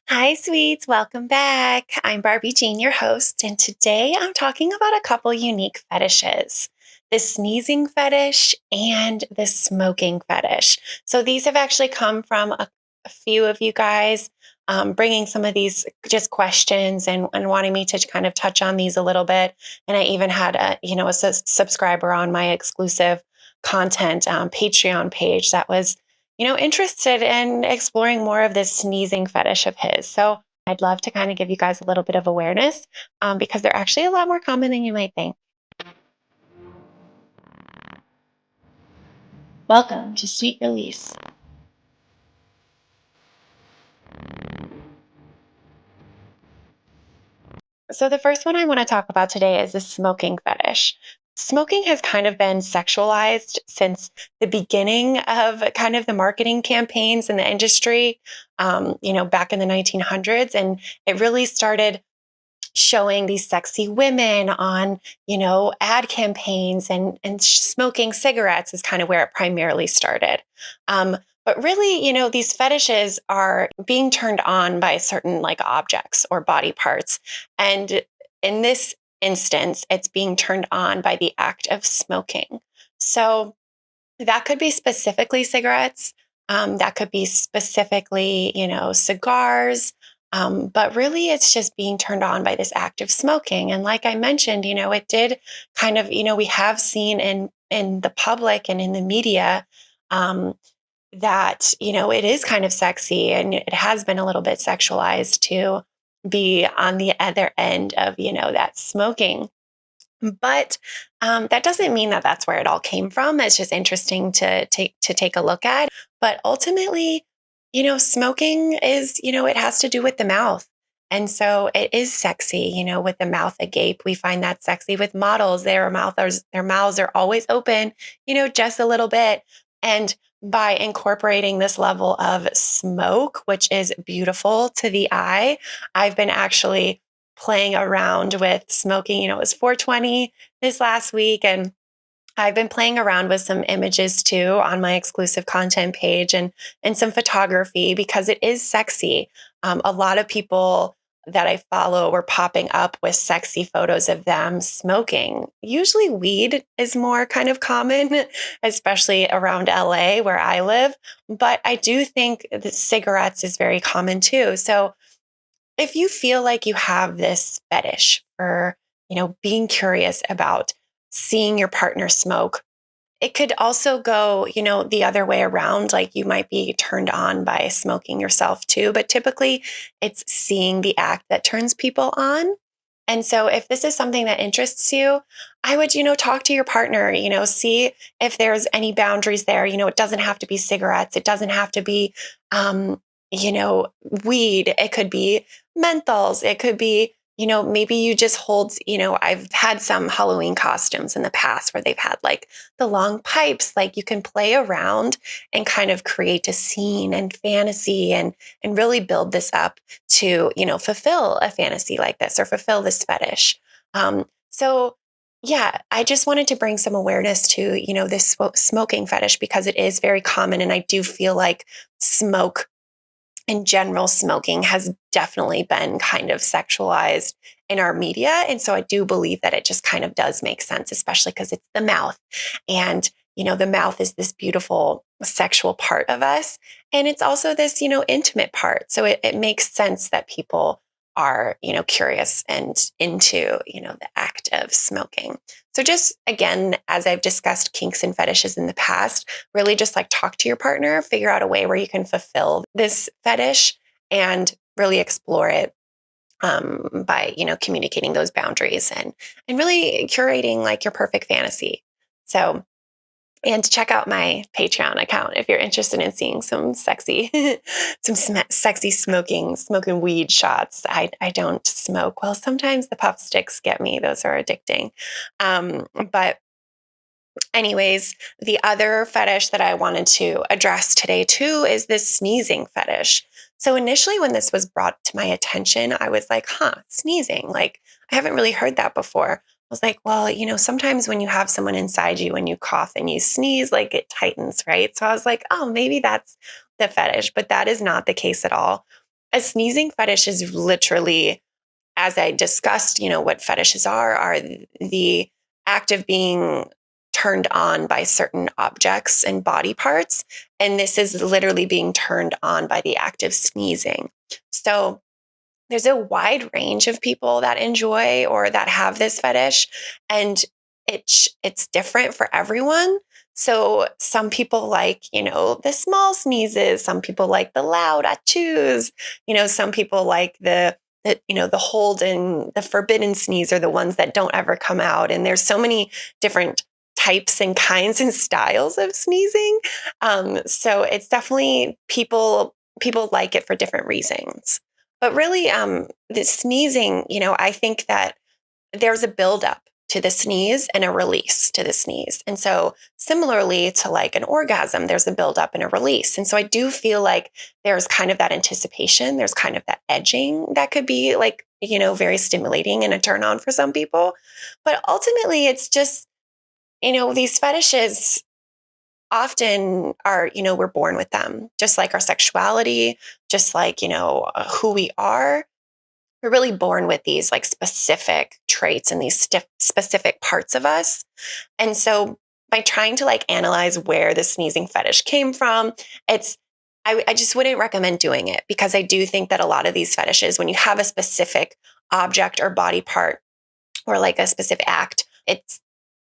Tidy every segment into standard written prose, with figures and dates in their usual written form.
Hi, sweets. Welcome back. I'm Barbie Jean, your host, and today I'm talking about a couple unique fetishes, the sneezing fetish and the smoking fetish. So these have actually come from a few of you guys bringing some of these just questions and wanting me to kind of touch on these a little bit. And I even had a subscriber on my exclusive content Patreon page that was interested in exploring more of this sneezing fetish of his. So I'd love to kind of give you guys a little bit of awareness because they're actually a lot more common than you might think. Welcome to Sweet Release. So the first one I want to talk about today is the smoking fetish. Smoking has kind of been sexualized since the beginning of kind of the marketing campaigns in the industry, back in the 1900s. And it really started showing these sexy women on, ad campaigns and smoking cigarettes is kind of where it primarily started. But really, these fetishes are being turned on by certain like objects or body parts. And in this instance, it's being turned on by the act of smoking. So that could be specifically cigarettes. That could be specifically, cigars. But really, it's just being turned on by this act of smoking. And like I mentioned, it did kind of, we have seen in the public and in the media um, that it is kind of sexy and it has been a little bit sexualized to be on the other end of that smoking. But that doesn't mean that that's where it all came from. It's just interesting to take a look at. But ultimately, smoking is, it has to do with the mouth. And so it is sexy, with the mouth agape. We find that sexy with models. Their mouths are always open, just a little bit. And by incorporating this level of smoke, which is beautiful to the eye, I've been actually playing around with smoking. It was 420 this last week, and I've been playing around with some images too on my exclusive content page and some photography because it is sexy. A lot of people that I follow were popping up with sexy photos of them smoking. Usually weed is more kind of common, especially around LA where I live. But I do think that cigarettes is very common too. So if you feel like you have this fetish for, being curious about seeing your partner smoke, it could also go, the other way around. Like you might be turned on by smoking yourself too, but typically it's seeing the act that turns people on. And so if this is something that interests you, I would, talk to your partner, see if there's any boundaries there. It doesn't have to be cigarettes. It doesn't have to be, you know, weed. It could be menthols. It could be, maybe you just hold, I've had some Halloween costumes in the past where they've had like the long pipes, like you can play around and kind of create a scene and fantasy and really build this up to, fulfill a fantasy like this or fulfill this fetish. So yeah, I just wanted to bring some awareness to, this smoking fetish because it is very common. And I do feel like smoke in general, smoking has definitely been kind of sexualized in our media. And so I do believe that it just kind of does make sense, especially because it's the mouth. And, the mouth is this beautiful sexual part of us. And it's also this, intimate part. So it makes sense that people are, curious and into, the act of smoking. So just again, as I've discussed kinks and fetishes in the past, really just like talk to your partner, figure out a way where you can fulfill this fetish and really explore it by, communicating those boundaries and really curating like your perfect fantasy. So, and check out my Patreon account if you're interested in seeing some sexy, sexy smoking weed shots. I don't smoke. Well, sometimes the puff sticks get me; those are addicting. But anyways, the other fetish that I wanted to address today too is this sneezing fetish. So initially, when this was brought to my attention, I was like, sneezing. Like, I haven't really heard that before. I was like, well, sometimes when you have someone inside you and you cough and you sneeze, like it tightens, right? So I was like, oh, maybe that's the fetish, but that is not the case at all. A sneezing fetish is literally, as I discussed, what fetishes are the act of being turned on by certain objects and body parts. And this is literally being turned on by the act of sneezing. So there's a wide range of people that enjoy or that have this fetish, and it's different for everyone. So some people like, the small sneezes, some people like the loud achoo's, some people like the hold and the forbidden sneeze are the ones that don't ever come out. And there's so many different types and kinds and styles of sneezing. So it's definitely people like it for different reasons. But really, the sneezing, I think that there's a buildup to the sneeze and a release to the sneeze. And so, similarly to like an orgasm, there's a buildup and a release. And so, I do feel like there's kind of that anticipation, there's kind of that edging that could be like, very stimulating and a turn on for some people. But ultimately, it's just, these fetishes often are, we're born with them, just like our sexuality, just like, who we are. We're really born with these like specific traits and these specific parts of us. And so by trying to like analyze where the sneezing fetish came from, I just wouldn't recommend doing it, because I do think that a lot of these fetishes, when you have a specific object or body part or like a specific act, it's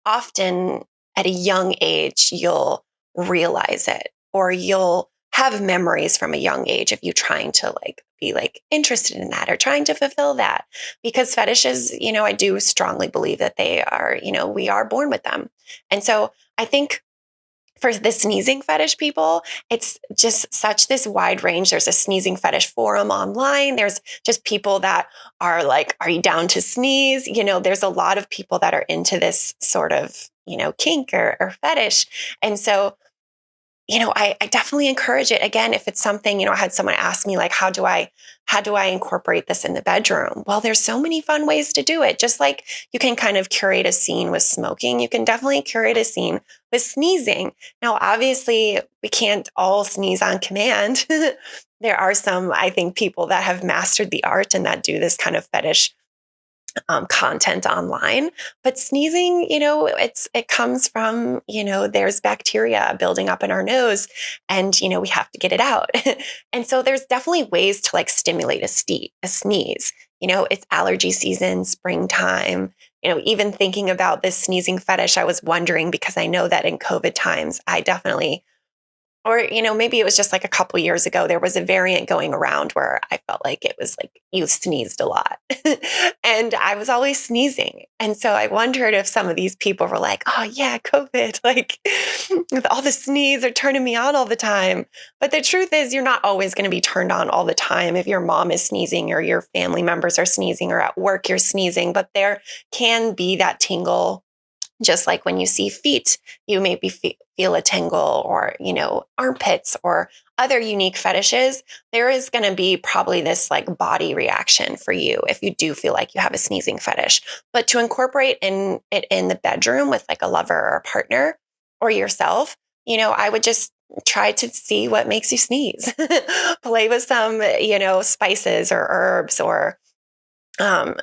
often at a young age, you'll realize it, or you'll have memories from a young age of you trying to like be like interested in that or trying to fulfill that. Because fetishes, I do strongly believe that they are, we are born with them. And so I think for the sneezing fetish people, it's just such this wide range. There's a sneezing fetish forum online. There's just people that are like, are you down to sneeze? There's a lot of people that are into this sort of, kink or fetish. And so, I definitely encourage it. Again, if it's something, I had someone ask me like, how do I incorporate this in the bedroom? Well, there's so many fun ways to do it. Just like you can kind of curate a scene with smoking, you can definitely curate a scene with sneezing. Now, obviously, we can't all sneeze on command. There are some, I think, people that have mastered the art and that do this kind of fetish content online. But sneezing, it comes from, there's bacteria building up in our nose, and we have to get it out. And so there's definitely ways to like stimulate a sneeze. It's allergy season, springtime. Even thinking about this sneezing fetish, I was wondering, because I know that in COVID times, I definitely, or, maybe it was just like a couple years ago, there was a variant going around where I felt like it was like you sneezed a lot. And I was always sneezing. And so I wondered if some of these people were like, oh, yeah, COVID, like with all the sneeze are turning me on all the time. But the truth is, you're not always going to be turned on all the time if your mom is sneezing or your family members are sneezing or at work you're sneezing. But there can be that tingle. Just like when you see feet, you maybe feel a tingle, or, armpits or other unique fetishes. There is going to be probably this like body reaction for you if you do feel like you have a sneezing fetish. But to incorporate it in the bedroom with like a lover or a partner or yourself, I would just try to see what makes you sneeze. Play with some, spices or herbs, or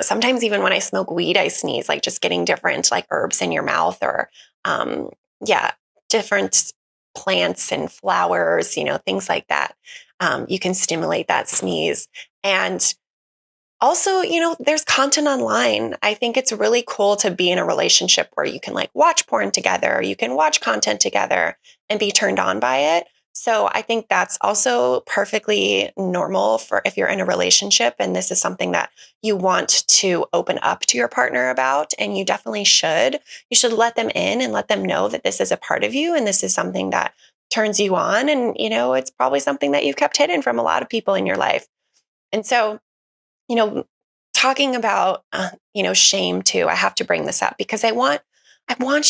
sometimes even when I smoke weed, I sneeze, like just getting different like herbs in your mouth, or yeah, different plants and flowers, things like that. You can stimulate that sneeze. And also, there's content online. I think it's really cool to be in a relationship where you can like watch porn together, you can watch content together and be turned on by it. So I think that's also perfectly normal for if you're in a relationship and this is something that you want to open up to your partner about, and you definitely should. You should let them in and let them know that this is a part of you and this is something that turns you on. And, it's probably something that you've kept hidden from a lot of people in your life. And so, you know, talking about, shame too, I have to bring this up because I want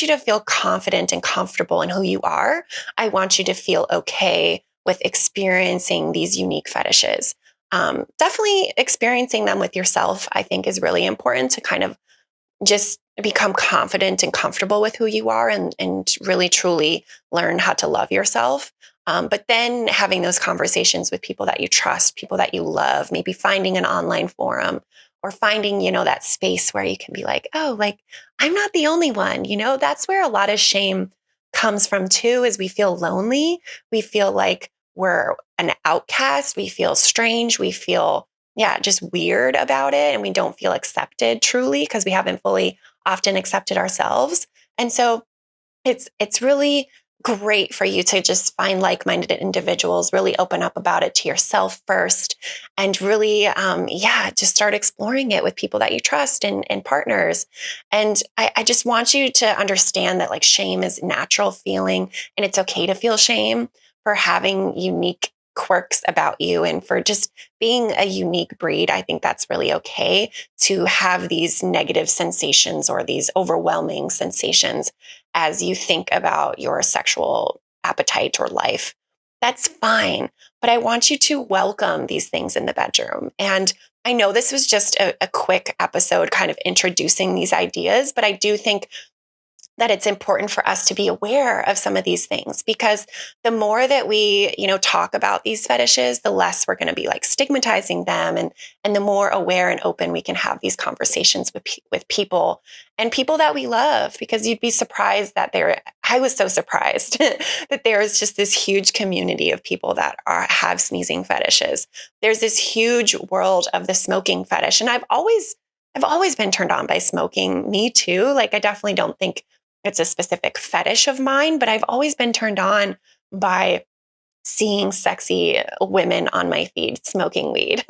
you to feel confident and comfortable in who you are. I want you to feel okay with experiencing these unique fetishes. Definitely experiencing them with yourself, I think, is really important to kind of just become confident and comfortable with who you are, and really truly learn how to love yourself. But then having those conversations with people that you trust, people that you love, maybe finding an online forum or finding, that space where you can be like, oh, like I'm not the only one. That's where a lot of shame comes from too, is we feel lonely. We feel like we're an outcast. We feel strange. We feel, yeah, just weird about it. And we don't feel accepted truly because we haven't fully often accepted ourselves. And so it's really great for you to just find like-minded individuals, really open up about it to yourself first, and really, just start exploring it with people that you trust and partners. And I just want you to understand that like shame is a natural feeling, and it's okay to feel shame for having unique quirks about you and for just being a unique breed. I think that's really okay to have these negative sensations or these overwhelming sensations as you think about your sexual appetite or life. That's fine. But I want you to welcome these things in the bedroom. And I know this was just a quick episode kind of introducing these ideas, but I do think that it's important for us to be aware of some of these things, because the more that we, talk about these fetishes, the less we're going to be like stigmatizing them, and the more aware and open we can have these conversations with people and people that we love, because you'd be surprised that I was so surprised that there's just this huge community of people that have sneezing fetishes. There's this huge world of the smoking fetish, and I've always been turned on by smoking. Me too. Like, I definitely don't think it's a specific fetish of mine, but I've always been turned on by seeing sexy women on my feed smoking weed.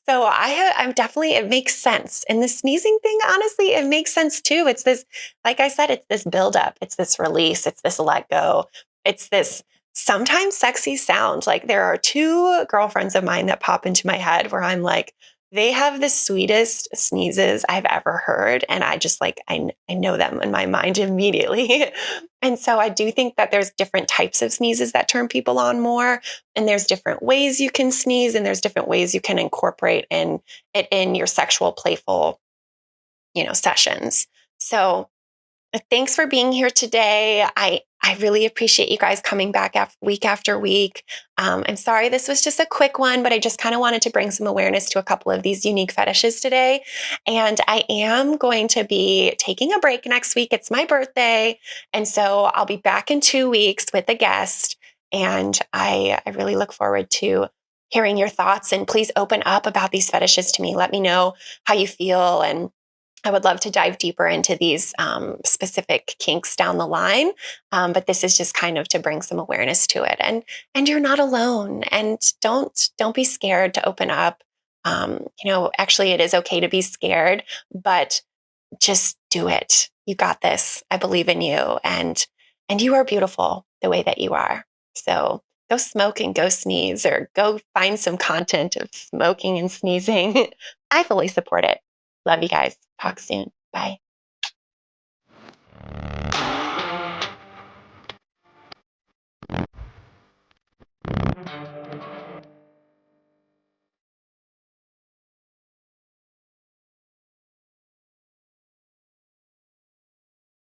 So I'm definitely, it makes sense. And the sneezing thing, honestly, it makes sense too. It's this, like I said, it's this buildup, it's this release, it's this let go, it's this sometimes sexy sound. Like, there are two girlfriends of mine that pop into my head where I'm like, they have the sweetest sneezes I've ever heard. And I just like, I know them in my mind immediately. And so I do think that there's different types of sneezes that turn people on more. And there's different ways you can sneeze, and there's different ways you can incorporate it in your sexual, playful, sessions. So thanks for being here today. I really appreciate you guys coming back week after week. I'm sorry this was just a quick one, but I just kind of wanted to bring some awareness to a couple of these unique fetishes today. And I am going to be taking a break next week. It's my birthday. And so I'll be back in 2 weeks with a guest. And I really look forward to hearing your thoughts. And please open up about these fetishes to me. Let me know how you feel, and I would love to dive deeper into these specific kinks down the line, but this is just kind of to bring some awareness to it. And you're not alone, and don't be scared to open up. Actually, it is okay to be scared, but just do it. You got this. I believe in you, and you are beautiful the way that you are. So go smoke and go sneeze, or go find some content of smoking and sneezing. I fully support it. Love you guys. Talk soon. Bye.